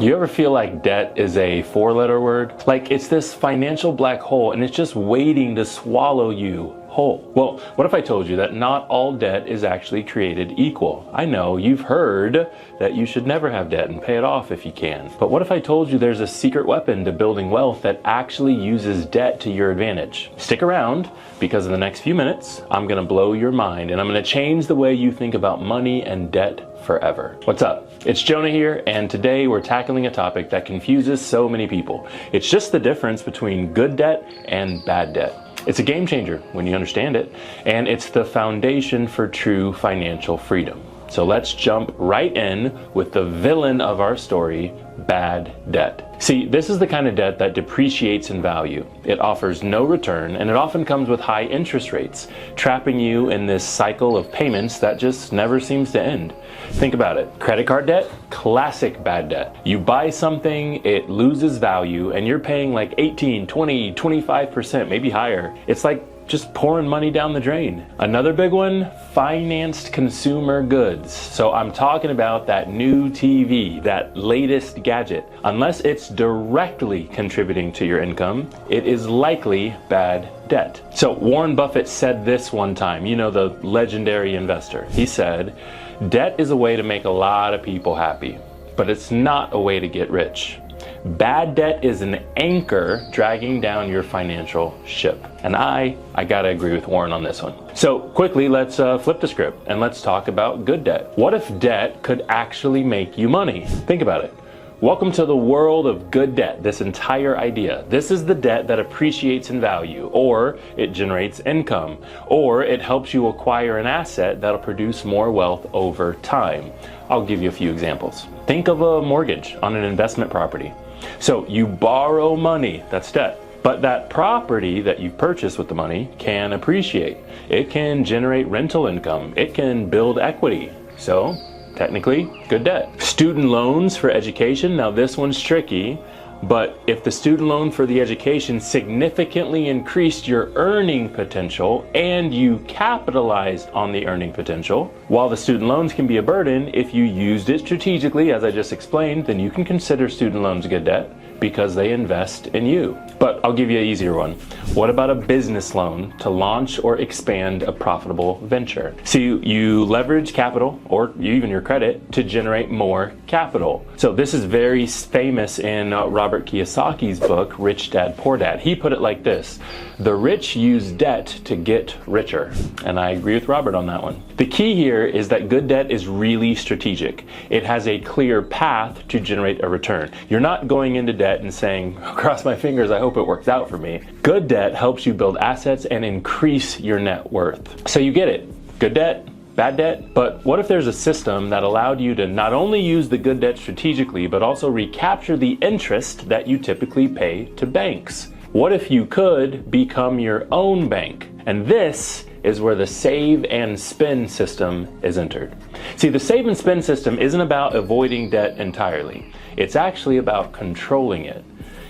You ever feel like debt is a four-letter word? Like it's this financial black hole and it's just waiting to swallow you whole. Well, what if I told you that not all debt is actually created equal? I know you've heard that you should never have debt and pay it off if you can. But what if I told you there's a secret weapon to building wealth that actually uses debt to your advantage? Stick around, because in the next few minutes, I'm gonna blow your mind and I'm gonna change the way you think about money and debt forever. What's up? It's Jonah here, and today we're tackling a topic that confuses so many people. It's just the difference between good debt and bad debt. It's a game changer when you understand it, and it's the foundation for true financial freedom. So let's jump right in with the villain of our story, bad debt. See, this is the kind of debt that depreciates in value. It offers no return, and it often comes with high interest rates, trapping you in this cycle of payments that just never seems to end. Think about it. Credit card debt, classic bad debt. You buy something, it loses value, and you're paying like 18, 20, 25%, maybe higher. It's like just pouring money down the drain. Another big one, financed consumer goods. So I'm talking about that new TV, that latest gadget. Unless it's directly contributing to your income, it is likely bad debt. So Warren Buffett said this one time, you know, the legendary investor. He said, debt is a way to make a lot of people happy, but it's not a way to get rich. Bad debt is an anchor dragging down your financial ship. And I gotta agree with Warren on this one. So quickly, let's flip the script and let's talk about good debt. What if debt could actually make you money? Think about it. Welcome to the world of good debt, this entire idea. This is the debt that appreciates in value, or it generates income, or it helps you acquire an asset that'll produce more wealth over time. I'll give you a few examples. Think of a mortgage on an investment property. So you borrow money, that's debt. But that property that you purchase with the money can appreciate. It can generate rental income. It can build equity. So technically, good debt. Student loans for education. Now this one's tricky, but if the student loan for the education significantly increased your earning potential and you capitalized on the earning potential, while the student loans can be a burden, if you used it strategically, as I just explained, then you can consider student loans good debt because they invest in you. But I'll give you an easier one. What about a business loan to launch or expand a profitable venture? So you leverage capital, or even your credit, to generate more capital. So this is very famous in Robert Kiyosaki's book, Rich Dad, Poor Dad. He put it like this: the rich use debt to get richer. And I agree with Robert on that one. The key here is that good debt is really strategic. It has a clear path to generate a return. You're not going into debt and saying, cross my fingers, I hope it works out for me. Good debt helps you build assets and increase your net worth. So you get it. Good debt, bad debt. But what if there's a system that allowed you to not only use the good debt strategically, but also recapture the interest that you typically pay to banks? What if you could become your own bank? And this is where the save and spend system is entered. See, the save and spend system isn't about avoiding debt entirely. It's actually about controlling it.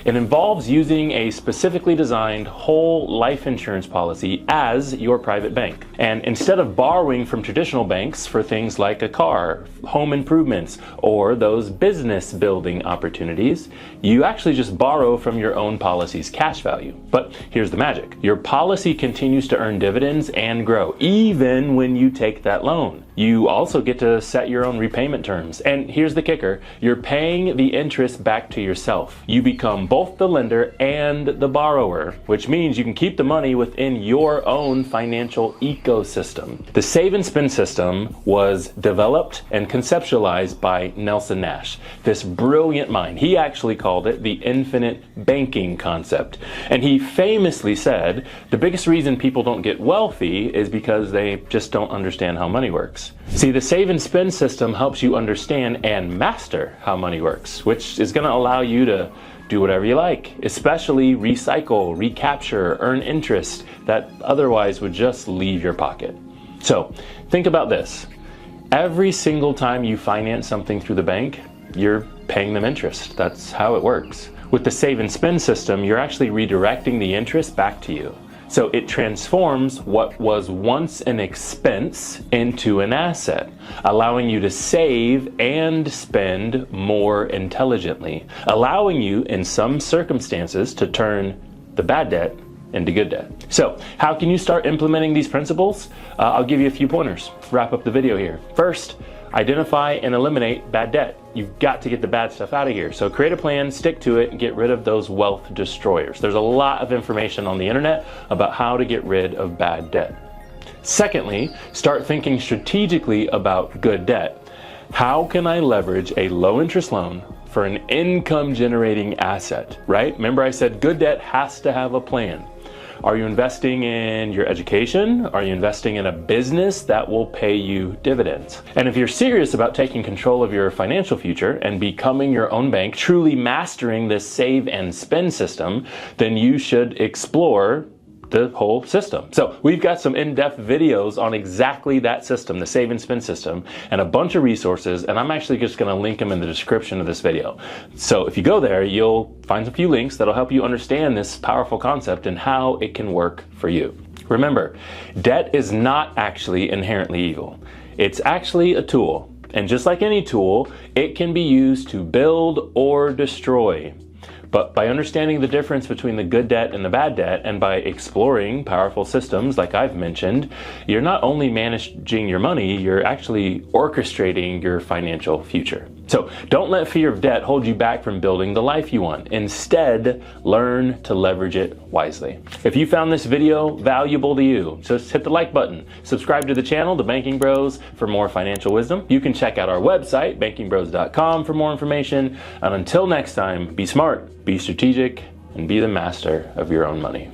It involves using a specifically designed whole life insurance policy as your private bank. And instead of borrowing from traditional banks for things like a car, home improvements, or those business building opportunities, you actually just borrow from your own policy's cash value. But here's the magic. Your policy continues to earn dividends and grow, even when you take that loan. You also get to set your own repayment terms. And here's the kicker. You're paying the interest back to yourself. You become both the lender and the borrower, which means you can keep the money within your own financial ecosystem. The save and spend system was developed and conceptualized by Nelson Nash, this brilliant mind. He actually called it the infinite banking concept. And he famously said, the biggest reason people don't get wealthy is because they just don't understand how money works. See, the save and spend system helps you understand and master how money works, which is going to allow you to do whatever you like, especially recycle, recapture, earn interest that otherwise would just leave your pocket. So think about this. Every single time you finance something through the bank, you're paying them interest. That's how it works. With the save and spend system, you're actually redirecting the interest back to you. So it transforms what was once an expense into an asset, allowing you to save and spend more intelligently, allowing you in some circumstances to turn the bad debt into good debt. So how can you start implementing these principles? I'll give you a few pointers. Wrap up the video here. First, identify and eliminate bad debt. You've got to get the bad stuff out of here. So create a plan, stick to it, and get rid of those wealth destroyers. There's a lot of information on the internet about how to get rid of bad debt. Secondly, start thinking strategically about good debt. How can I leverage a low interest loan for an income generating asset, right? Remember I said good debt has to have a plan. Are you investing in your education? Are you investing in a business that will pay you dividends? And if you're serious about taking control of your financial future and becoming your own bank, truly mastering this save and spend system, then you should explore the whole system. So we've got some in-depth videos on exactly that system, the save and spend system, and a bunch of resources, and I'm actually just gonna link them in the description of this video. So if you go there, you'll find a few links that'll help you understand this powerful concept and how it can work for you. Remember, debt is not actually inherently evil. It's actually a tool. And just like any tool, it can be used to build or destroy. But by understanding the difference between the good debt and the bad debt, and by exploring powerful systems like I've mentioned, you're not only managing your money, you're actually orchestrating your financial future. So don't let fear of debt hold you back from building the life you want. Instead, learn to leverage it wisely. If you found this video valuable to you, just hit the like button. Subscribe to the channel, The Banking Bros, for more financial wisdom. You can check out our website, bankingbros.com, for more information. And until next time, be smart, be strategic, and be the master of your own money.